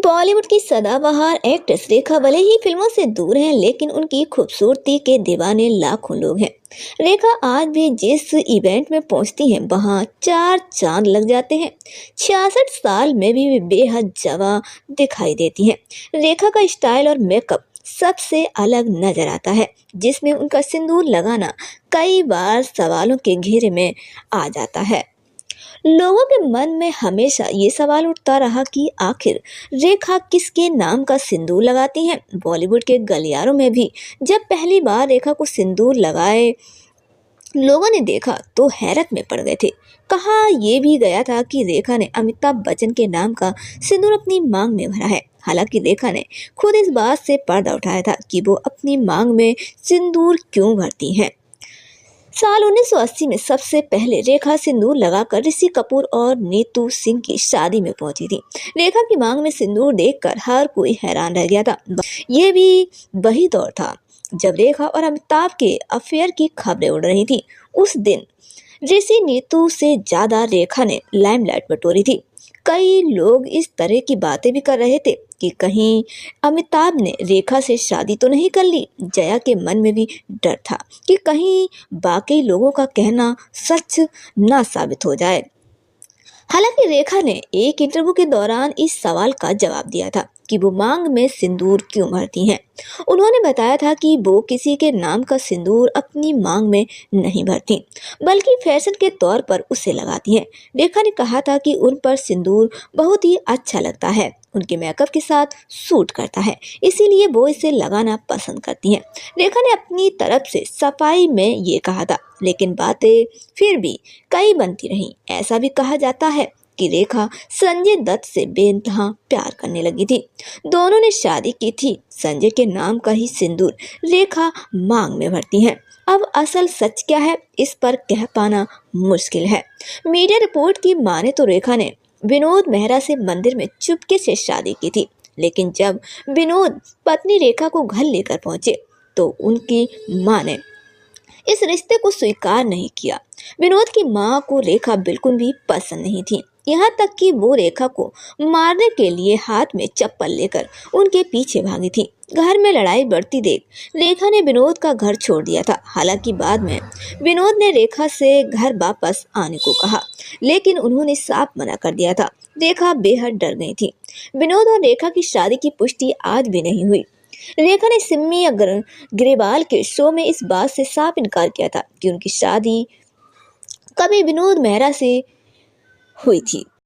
बॉलीवुड की सदाबहार एक्ट्रेस रेखा भले ही फिल्मों से दूर हैं, लेकिन उनकी खूबसूरती के दीवाने लाखों लोग हैं। रेखा आज भी जिस इवेंट में पहुंचती हैं, वहां चार चांद लग जाते हैं। 66 साल में भी वे बेहद जवां दिखाई देती हैं। रेखा का स्टाइल और मेकअप सबसे अलग नजर आता है, जिसमें उनका सिंदूर लगाना कई बार सवालों के घेरे में आ जाता है। लोगों के मन में हमेशा ये सवाल उठता रहा कि आखिर रेखा किसके नाम का सिंदूर लगाती हैं। बॉलीवुड के गलियारों में भी जब पहली बार रेखा को सिंदूर लगाए लोगों ने देखा तो हैरत में पड़ गए थे। कहा यह भी गया था कि रेखा ने अमिताभ बच्चन के नाम का सिंदूर अपनी मांग में भरा है। हालांकि रेखा ने खुद इस बात से पर्दा उठाया था कि वो अपनी मांग में सिंदूर क्यों भरती हैं। साल 1980 में सबसे पहले रेखा सिंदूर लगाकर ऋषि कपूर और नीतू सिंह की शादी में पहुंची थी। रेखा की मांग में सिंदूर देखकर हर कोई हैरान रह गया था। यह भी वही दौर था जब रेखा और अमिताभ के अफेयर की खबरें उड़ रही थी। उस दिन ऋषि नीतू से ज्यादा रेखा ने लाइमलाइट बटोरी थी। कई लोग इस तरह की बातें भी कर रहे थे कि कहीं अमिताभ ने रेखा से शादी तो नहीं कर ली। जया के मन में भी डर था कि कहीं बाकी लोगों का कहना सच ना साबित हो जाए। हालांकि रेखा ने एक इंटरव्यू के दौरान इस सवाल का जवाब दिया था कि वो मांग में सिंदूर क्यों भरती हैं। उन्होंने बताया था कि वो किसी के नाम का सिंदूर अपनी मांग में नहीं भरती, बल्कि फैशन के तौर पर उसे लगाती हैं। रेखा ने कहा था कि उन पर सिंदूर बहुत ही अच्छा लगता है, उनके मेकअप के साथ सूट करता है, इसीलिए वो इसे लगाना पसंद करती हैं। रेखा ने अपनी तरफ से सफाई में ये कहा था, लेकिन बातें फिर भी कई बनती रहीं। ऐसा भी कहा जाता है कि रेखा संजय दत्त से बेइंतहा प्यार करने लगी थी। दोनों ने शादी की थी। संजय के नाम का ही सिंदूर रेखा मांग में भरती हैं। अब असल सच क्या है, इस पर कह पाना मुश्किल है। मीडिया रिपोर्ट की माने तो रेखा ने विनोद मेहरा से मंदिर में चुपके से शादी की थी, लेकिन जब विनोद पत्नी रेखा को घर लेकर पहुंचे तो उनकी मां ने इस रिश्ते को स्वीकार नहीं किया। विनोद की मां को रेखा बिल्कुल भी पसंद नहीं थी, यहाँ तक कि वो रेखा को मारने के लिए हाथ में चप्पल लेकर उनके पीछे भागी थी। घर में लड़ाई बढ़ती देख रेखा ने विनोद का घर छोड़ दिया था। हालांकि बाद में विनोद ने रेखा से घर वापस आने को कहा, लेकिन उन्होंने साफ मना कर दिया था। रेखा बेहद डर गई थी। विनोद और रेखा की शादी की पुष्टि आज भी नहीं हुई। रेखा ने सिम्मी ग्रेवाल के शो में इस बात से साफ इनकार किया था कि उनकी शादी कभी विनोद मेहरा से हुई थी।